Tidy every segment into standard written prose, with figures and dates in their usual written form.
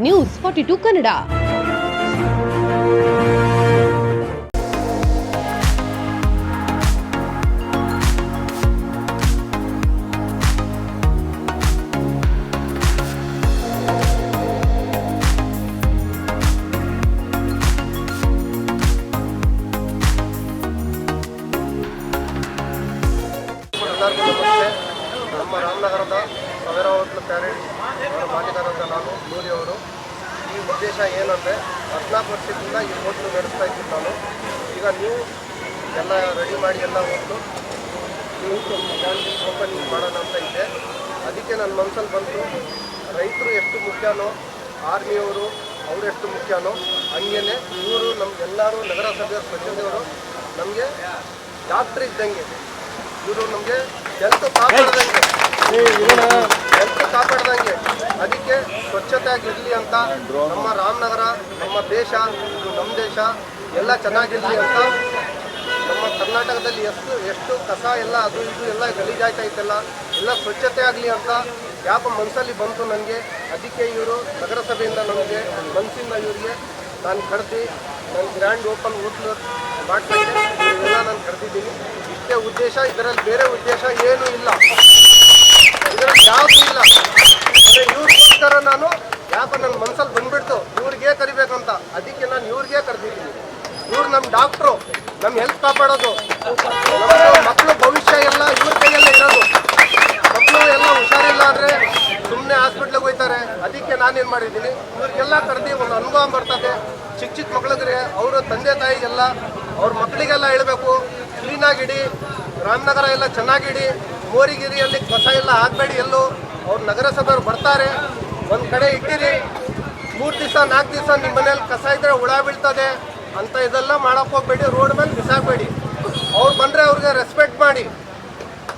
News 42 Kannada. ನಮ್ಮ ರಾಮನಗರದ ಸಾವಿರ ಹೋಟ್ಲು ಪ್ಯಾರೇಡ್ ಮಾಲೀಕರಾದ ನಾನು ನೂರಿ ಅವರು. ಈ ಉದ್ದೇಶ ಏನಂದರೆ 14 ವರ್ಷದಿಂದ ಈ ಹೋಟ್ಲು ನಡೆಸ್ತಾ ಇದ್ದೀನಿ ನಾನು. ಈಗ ನೀವು ಎಲ್ಲ ರೆಡಿ ಮಾಡಿ ಎಲ್ಲ ಹೋಟ್ಲು ನೀವು ಓಪನ್ ಮಾಡೋಣ ಅಂತ ಇದ್ದೆ. ಅದಕ್ಕೆ ನನ್ನ ಮನಸ್ಸಲ್ಲಿ ಬಂತು, ರೈತರು ಎಷ್ಟು ಮುಖ್ಯನೋ ಆರ್ಮಿಯವರು ಅವರೆಷ್ಟು ಮುಖ್ಯನೋ ಹಂಗೇ ಇವರು ನಮಗೆಲ್ಲರೂ ನಗರಸಭೆಯ ಪ್ರತಿನಿಧಿಯವರು ನಮಗೆ ಡಾಕ್ಟ್ರ್ ಇದ್ದಂಗೆ. ಇವರು ನಮಗೆ ಹೆಲ್ತ್ ಕಾಪಾಡ್ದಂಗೆ. ಅದಕ್ಕೆ ಸ್ವಚ್ಛತೆಯಾಗಿರಲಿ ಅಂತ ನಮ್ಮ ರಾಮನಗರ, ನಮ್ಮ ದೇಶ, ಇದು ನಮ್ಮ ದೇಶ ಎಲ್ಲ ಚೆನ್ನಾಗಿರಲಿ ಅಂತ ನಮ್ಮ ಕರ್ನಾಟಕದಲ್ಲಿ ಎಷ್ಟು ಕಸ ಎಲ್ಲ ಅದು ಇದು ಎಲ್ಲ ಗಲೀಜಾಯ್ತಾಯ್ತಲ್ಲ ಎಲ್ಲ ಸ್ವಚ್ಛತೆ ಆಗಲಿ ಅಂತ ಯಾಪ ಮನಸ್ಸಲ್ಲಿ ಬಂತು ನನಗೆ. ಅದಕ್ಕೆ ಇವರು ನಗರಸಭೆಯಿಂದ ನಮಗೆ ಮನಸ್ಸಿಂದ ಇವರಿಗೆ ನಾನು ಕರೆದು ನನ್ನ ಗ್ರ್ಯಾಂಡ್ ಓಪನ್ ಹೋಟ್ಲು ಮಾಡ್ತಾಯಿದ್ದೆ. ಇವೆಲ್ಲ ನಾನು ಕರೆದಿದ್ದೀನಿ. ಇಷ್ಟೇ ಉದ್ದೇಶ, ಇದರಲ್ಲಿ ಬೇರೆ ಉದ್ದೇಶ ಏನೂ ಇಲ್ಲ, ಇದರಲ್ಲಿ ಯಾವುದೂ ಇಲ್ಲ. ಅಂದರೆ ಇವ್ರಿಗೋಸ್ಕರ ನಾನು ಯಾಕೆ ನನ್ನ ಮನಸ್ಸಲ್ಲಿ ಬಂದುಬಿಡ್ತು ಇವ್ರಿಗೆ ಕರಿಬೇಕಂತ. ಅದಕ್ಕೆ ನಾನು ಇವ್ರಿಗೆ ಕರೆದಿದ್ದೀನಿ. ಇವ್ರು ನಮ್ಮ ಡಾಕ್ಟ್ರು, ನಮ್ಮ ಹೆಲ್ತ್ ಕಾಪಾಡೋದು. ನಮ್ಮ ಮಕ್ಕಳು ಭವಿಷ್ಯ ಎಲ್ಲ ಇವ್ರ ಕೈಯಲ್ಲೇ ಇರೋದು. ಮಕ್ಕಳು ಎಲ್ಲ ಹುಷಾರಿಲ್ಲ ಅಂದರೆ ಸುಮ್ಮನೆ ಹಾಸ್ಪಿಟ್ಲಿಗೆ ಹೋಗ್ತಾರೆ. ಅದಕ್ಕೆ ನಾನೇನು ಮಾಡಿದ್ದೀನಿ, ಇವ್ರಿಗೆಲ್ಲ ಕರೆದು ಒಂದು ಅನುಭವ ಬರ್ತದೆ. ಚಿಕ್ಕ ಮಕ್ಕಳಿಗೆ ಅವರ ತಂದೆ ತಾಯಿಗೆಲ್ಲ ಅವ್ರ ಮಕ್ಕಳಿಗೆಲ್ಲ ಹೇಳಬೇಕು, ಕ್ಲೀನಾಗಿಡಿ, ರಾಮನಗರ ಎಲ್ಲ ಚೆನ್ನಾಗಿಡಿ, ಮೋರಿಗಿರಿಯಲ್ಲಿ ಕಸ ಎಲ್ಲ ಹಾಕಬೇಡಿ. ಎಲ್ಲೂ ಅವ್ರು ನಗರಸಭೆಯವ್ರು ಬರ್ತಾರೆ, ಒಂದು ಕಡೆ ಇಟ್ಟಿರಿ. 3 ದಿವಸ 4 ದಿವಸ ನಿಮ್ಮ ಮನೇಲಿ ಕಸ ಇದ್ದರೆ ಹುಳ ಬೀಳ್ತದೆ ಅಂತ ಇದೆಲ್ಲ ಮಾಡೋಕ್ಕೆ ಹೋಗ್ಬೇಡಿ. ರೋಡ್ ಮೇಲೆ ಬಿಸಾಕಬೇಡಿ. ಅವ್ರು ಬಂದರೆ ಅವ್ರಿಗೆ ರೆಸ್ಪೆಕ್ಟ್ ಮಾಡಿ.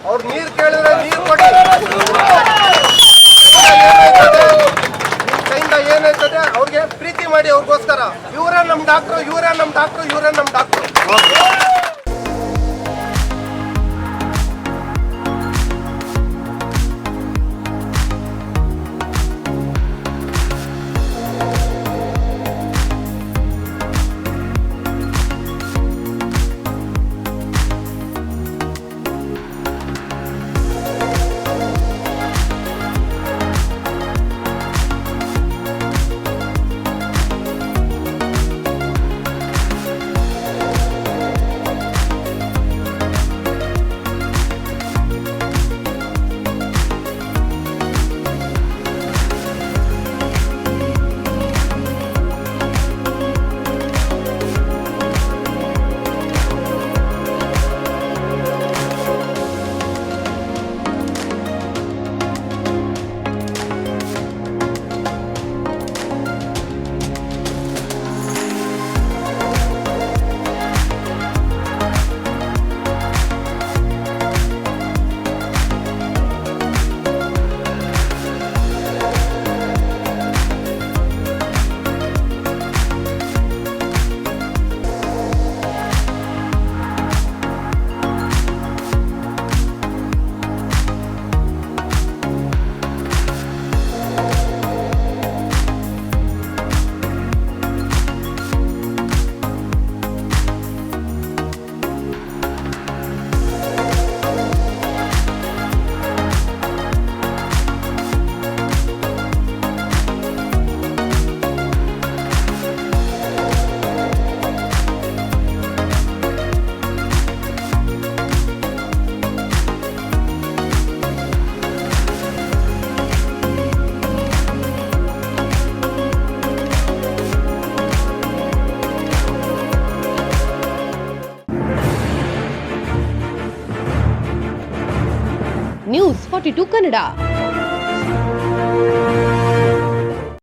ಅವ್ರು ನೀರು ಕೇಳಿದ್ರೆ ನೀರು ಕೊಡಿ. ಕೈಯಿಂದ ಏನಾಯ್ತದೆ ಅವ್ರಿಗೆ ಪ್ರೀತಿ ಮಾಡಿ. ಅವ್ರಿಗೋಸ್ಕರ ಇವರೇ ನಮ್ಮ ಡಾಕ್ಟ್ರು, ಇವರೇ ನಮ್ಮ ಡಾಕ್ಟ್ರು, ಇವರೇ ನಮ್ಮ ಡಾಕ್ಟ್ರು. ನ್ಯೂಸ್ 42 ಕನ್ನಡ.